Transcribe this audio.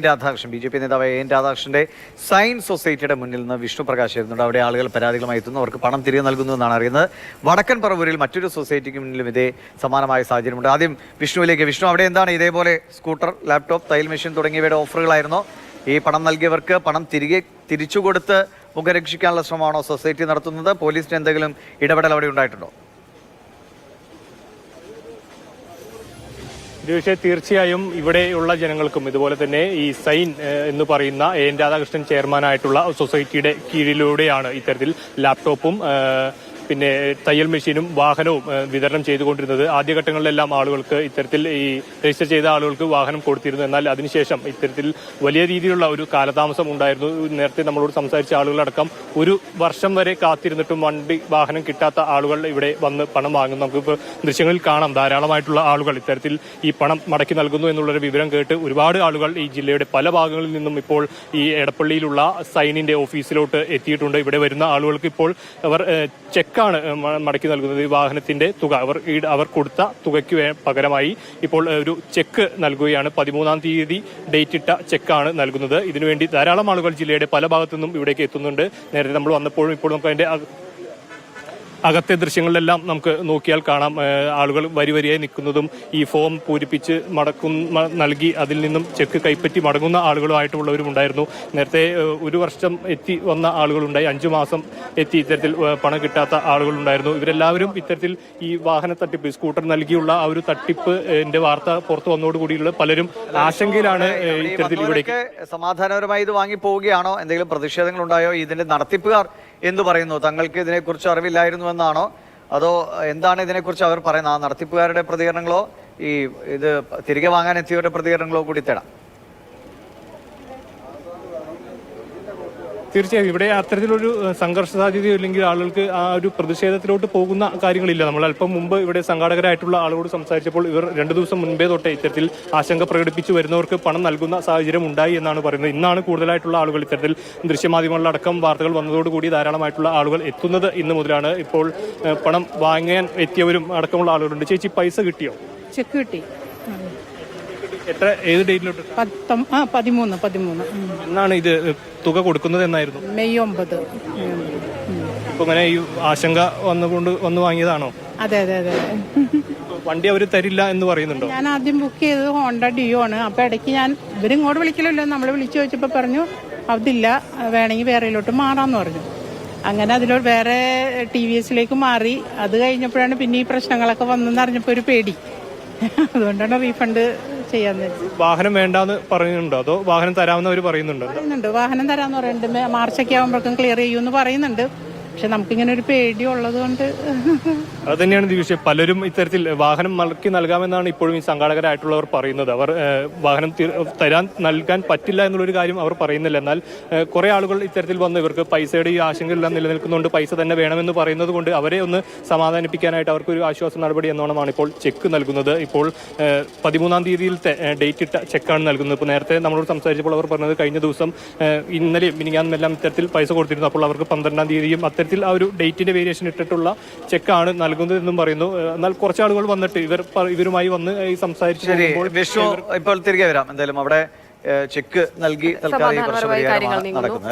Radhakrishnan BJP. നേതാവായ N രാധാകൃഷ്ണന്റെ science സൊസൈറ്റിയുടെ മുന്നിൽ നിന്ന് വിഷ്ണു പ്രകാശ് എത്തുന്നുണ്ട്. അവിടെ ആളുകൾ പരാതികളുമായി എത്തുന്നു, അവർക്ക് പണം തിരികെ നൽകുന്നു എന്നാണ് അറിയുന്നത്. വടക്കൻ പറവൂരിൽ മറ്റൊരു സൊസൈറ്റിക്ക് മുന്നിലും ഇതേ സമാനമായ സാഹചര്യമുണ്ട്. ആദ്യം വിഷ്ണുവിലേക്ക്. വിഷ്ണു, അവിടെ എന്താണ് ഇതേപോലെ സ്കൂട്ടർ, ലാപ്ടോപ്പ്, തയ്യൽ മെഷീൻ തുടങ്ങിയവയുടെ ഓഫറുകളായിരുന്നോ? ഈ പണം നൽകിയവർക്ക് പണം തിരിച്ചു കൊടുത്ത് മുഖരക്ഷിക്കാനുള്ള ശ്രമമാണോ സൊസൈറ്റി നടത്തുന്നത്? പോലീസിന് എന്തെങ്കിലും ഇടപെടൽ അവിടെ ഉണ്ടായിട്ടുണ്ടോ? തീർച്ചയായും ഇവിടെയുള്ള ജനങ്ങൾക്കും ഇതുപോലെ തന്നെ ഈ സൈൻ എന്ന് പറയുന്ന എൻ രാധാകൃഷ്ണൻ ചെയർമാനായിട്ടുള്ള സൊസൈറ്റിയുടെ കീഴിലൂടെയാണ് ഇത്തരത്തിൽ ലാപ്ടോപ്പും പിന്നെ തയ്യൽ മെഷീനും വാഹനവും വിതരണം ചെയ്തുകൊണ്ടിരുന്നത്. ആദ്യഘട്ടങ്ങളിലെല്ലാം ആളുകൾക്ക് ഇത്തരത്തിൽ ഈ രജിസ്റ്റർ ചെയ്ത ആളുകൾക്ക് വാഹനം കൊടുത്തിരുന്നു. എന്നാൽ അതിനുശേഷം ഇത്തരത്തിൽ വലിയ രീതിയിലുള്ള ഒരു കാലതാമസം ഉണ്ടായിരുന്നു. നേരത്തെ നമ്മളോട് സംസാരിച്ച ആളുകളടക്കം ഒരു വർഷം വരെ കാത്തിരുന്നിട്ടും വാഹനം കിട്ടാത്ത ആളുകൾ ഇവിടെ വന്ന് പണം വാങ്ങുന്നു. നമുക്കിപ്പോൾ ദൃശ്യങ്ങളിൽ കാണാം, ധാരാളമായിട്ടുള്ള ആളുകൾ ഇത്തരത്തിൽ ഈ പണം മടക്കി നൽകുന്നു എന്നുള്ളൊരു വിവരം കേട്ട് ഒരുപാട് ആളുകൾ ഈ ജില്ലയുടെ പല ഭാഗങ്ങളിൽ നിന്നും ഇപ്പോൾ ഈ എടപ്പള്ളിയിലുള്ള സൈനിന്റെ ഓഫീസിലോട്ട് എത്തിയിട്ടുണ്ട്. ഇവിടെ വരുന്ന ആളുകൾക്ക് ഇപ്പോൾ അവർ ചെക്കാണ് മടക്കി നൽകുന്നത്. ഈ വാഹനത്തിന്റെ തുക അവർ കൊടുത്ത തുകയ്ക്ക് പകരമായി ഇപ്പോൾ ഒരു ചെക്ക് നൽകുകയാണ്. 13-ാം തീയതി ഡേറ്റ് ഇട്ട ചെക്കാണ് നൽകുന്നത്. ഇതിനുവേണ്ടി ധാരാളം ആളുകൾ ജില്ലയുടെ പല ഭാഗത്തു നിന്നും ഇവിടേക്ക് എത്തുന്നുണ്ട്. നേരത്തെ നമ്മൾ വന്നപ്പോഴും ഇപ്പോൾ നമുക്ക് അതിന്റെ അകത്തെ ദൃശ്യങ്ങളിലെല്ലാം നമുക്ക് നോക്കിയാൽ കാണാം, ആളുകൾ വരിവരിയായി നിൽക്കുന്നതും ഈ ഫോം പൂരിപ്പിച്ച് നൽകി അതിൽ നിന്നും ചെക്ക് കൈപ്പറ്റി മടങ്ങുന്ന ആളുകളുമായിട്ടുള്ളവരും ഉണ്ടായിരുന്നു. നേരത്തെ ഒരു വർഷം എത്തി വന്ന ആളുകളുണ്ടായി, 5 മാസം എത്തി ഇത്തരത്തിൽ പണം കിട്ടാത്ത ആളുകളുണ്ടായിരുന്നു. ഇവരെല്ലാവരും ഇത്തരത്തിൽ ഈ വാഹന തട്ടിപ്പ്, സ്കൂട്ടർ നൽകിയുള്ള ആ ഒരു തട്ടിപ്പിന്റെ വാർത്ത പുറത്തു വന്നതോടുകൂടിയുള്ള പലരും ആശങ്കയിലാണ് ഇത്തരത്തിൽ ഇവിടേക്ക്. സമാധാനപരമായി ഇത് വാങ്ങി പോവുകയാണോ? എന്തെങ്കിലും പ്രതിഷേധങ്ങൾ ഉണ്ടായോ? ഇതിന്റെ നടത്തിപ്പുകാർ എന്തു പറയുന്നു? തങ്ങൾക്ക് ഇതിനെക്കുറിച്ച് അറിവില്ലായിരുന്നു എന്നാണോ, അതോ എന്താണ് ഇതിനെക്കുറിച്ച് അവർ പറയുന്നത്? ആ നടത്തിപ്പുകാരുടെ പ്രതികരണങ്ങളോ ഇത് തിരികെ വാങ്ങാൻ എത്തിയവരുടെ പ്രതികരണങ്ങളോ കൂടി തേടാം. തീർച്ചയായും ഇവിടെ അത്തരത്തിലൊരു സംഘർഷ സാധ്യതയോ ഇല്ലെങ്കിൽ ആളുകൾക്ക് ആ ഒരു പ്രതിഷേധത്തിലോട്ട് പോകുന്ന കാര്യങ്ങളില്ല. നമ്മൾ അല്പം മുമ്പ് ഇവിടെ സംഘാടകരായിട്ടുള്ള ആളുകളോട് സംസാരിച്ചപ്പോൾ ഇവർ 2 ദിവസം മുൻപേ തൊട്ടേ ഇത്തരത്തിൽ ആശങ്ക പ്രകടിപ്പിച്ചു വരുന്നവർക്ക് പണം നൽകുന്ന സാഹചര്യം ഉണ്ടായി എന്നാണ് പറയുന്നത്. ഇന്നാണ് കൂടുതലായിട്ടുള്ള ആളുകൾ ഇത്തരത്തിൽ ദൃശ്യമാധ്യമങ്ങളിലടക്കം വാർത്തകൾ വന്നതോടുകൂടി ധാരാളമായിട്ടുള്ള ആളുകൾ എത്തുന്നത് ഇന്ന് മുതലാണ്. ഇപ്പോൾ പണം വാങ്ങാൻ എത്തിയവരും അടക്കമുള്ള ആളുകളുണ്ട്. ചേച്ചി, പൈസ കിട്ടിയോ? ചെക്ക് കിട്ടി. ഏത് ഡേറ്റിലോട്ട്? 13. എന്നാണ് ഇത് തുക കൊടുക്കുന്നത് എന്നായിരുന്നു? മെയ് 9. ഇപ്പൊ ഇങ്ങനെ ഈ ആശങ്ക വന്നു വാങ്ങിയതാണോ? അതെ. വണ്ടി അവർ തരില്ല എന്ന് പറയുന്നുണ്ടോ? ഞാൻ ആദ്യം ബുക്ക് ചെയ്തത് ഹോണ്ട ഡിയോ ആണ്. അപ്പൊ ഇടയ്ക്ക് ഇവരിങ്ങോട്ട് വിളിക്കലല്ലോ, നമ്മൾ വിളിച്ചു ചോദിച്ചപ്പോ പറഞ്ഞു അതില്ല, വേണമെങ്കിൽ വേറെയിലോട്ട് മാറാന്ന് പറഞ്ഞു. അങ്ങനെ അതിലോട്ട് വേറെ TVS മാറി. അത് കഴിഞ്ഞപ്പോഴാണ് പിന്നെ ഈ പ്രശ്നങ്ങളൊക്കെ വന്നെന്ന് അറിഞ്ഞപ്പോ ഒരു പേടി. അതുകൊണ്ടാണ് റീഫണ്ട് ചെയ്യാന്ന് വെച്ചത്. വാഹനം വേണ്ടാന്ന് പറയുന്നുണ്ടോ അതോ വാഹനം തരാമെന്ന് പറയുന്നുണ്ടോ? വാഹനം തരാന്ന് പറയുന്നുണ്ട്. മാർച്ചൊക്കെ ആകുമ്പോഴേക്കും ക്ലിയർ ചെയ്യുമെന്ന് പറയുന്നുണ്ട്. പക്ഷെ നമുക്കിങ്ങനെ ഒരു പേടി ഉള്ളത് കൊണ്ട് അത് തന്നെയാണ് വിഷയം. പലരും ഇത്തരത്തിൽ വാഹനം മടക്കി നൽകാമെന്നാണ് ഇപ്പോഴും ഈ സംഘാടകരായിട്ടുള്ളവർ പറയുന്നത്. അവർ വാഹനം നൽകാൻ പറ്റില്ല എന്നുള്ളൊരു കാര്യം അവർ പറയുന്നില്ല. എന്നാൽ കുറെ ആളുകൾ ഇത്തരത്തിൽ വന്ന് ഇവർക്ക് പൈസയുടെ ഈ ആശങ്കയെല്ലാം നിലനിൽക്കുന്നുണ്ട്, പൈസ തന്നെ വേണമെന്ന് പറയുന്നത് കൊണ്ട് അവരെ ഒന്ന് സമാധാനിപ്പിക്കാനായിട്ട് അവർക്കൊരു ആശ്വാസ നടപടി എന്നോണമാണ് ഇപ്പോൾ ചെക്ക് നൽകുന്നത്. ഇപ്പോൾ 13-ാം തീയതിയിലത്തെ ഡേറ്റ് ഇട്ട ചെക്കാണ് നൽകുന്നത്. ഇപ്പോൾ നേരത്തെ നമ്മളോട് സംസാരിച്ചപ്പോൾ അവർ പറഞ്ഞത് കഴിഞ്ഞ ദിവസം ഇന്നലെയും മിനിഞ്ഞാന്നെല്ലാം ഇത്തരത്തിൽ പൈസ കൊടുത്തിരുന്നു. അപ്പോൾ അവർക്ക് 12-ാം തീയതിയും അത്തരത്തിൽ ആ ഒരു ഡേറ്റിന്റെ വേരിയേഷൻ ഇട്ടിട്ടുള്ള ചെക്കാണ് നൽകുന്നതെന്നും പറയുന്നു. എന്നാൽ കുറച്ചാളുകൾ വന്നിട്ട് ഇവരുമായി വന്ന് സംസാരിച്ചു. ഇപ്പോൾ തിരികെ വരാം. എന്തായാലും അവിടെ ചെക്ക് നൽകി തൽക്കാലം നടക്കുന്നത്.